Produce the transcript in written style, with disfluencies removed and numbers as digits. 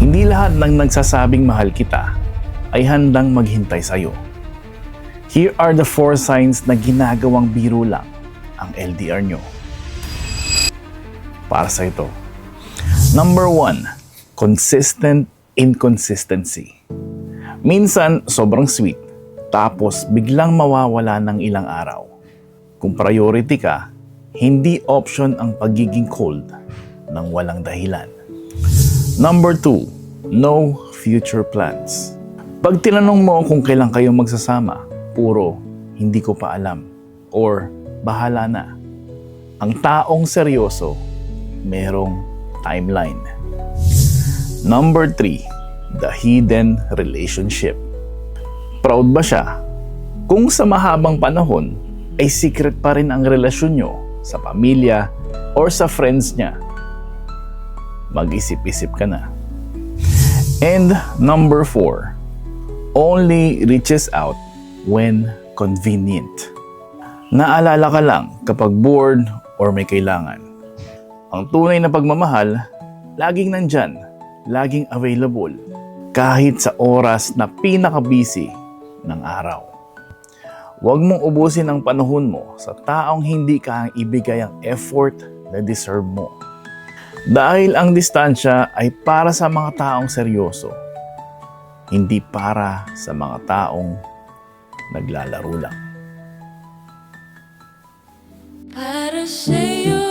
Hindi lahat ng nagsasabing mahal kita ay handang maghintay sa'yo. Here are the 4 signs na ginagawang biro lang ang LDR nyo. Para sa ito. Number 1, consistent inconsistency. Minsan, sobrang sweet, tapos biglang mawawala ng ilang araw. Kung priority ka, hindi option ang pagiging cold ng walang dahilan. Number 2, no future plans. Pag tinanong mo kung kailan kayo magsasama, puro, hindi ko pa alam, or bahala na. Ang taong seryoso, merong timeline. Number 3, the hidden relationship. Proud ba siya? Kung sa mahabang panahon, ay secret pa rin ang relasyon nyo sa pamilya or sa friends niya. Mag-isip-isip ka na. And number 4, only reaches out when convenient. Naalala ka lang kapag bored or may kailangan. Ang tunay na pagmamahal, laging nandyan, laging available, kahit sa oras na pinaka-busy ng araw. Huwag mong ubusin ang panahon mo sa taong hindi ka ibigay ang effort na deserve mo. Dahil ang distansya ay para sa mga taong seryoso, hindi para sa mga taong naglalaro lang. Para sa'yo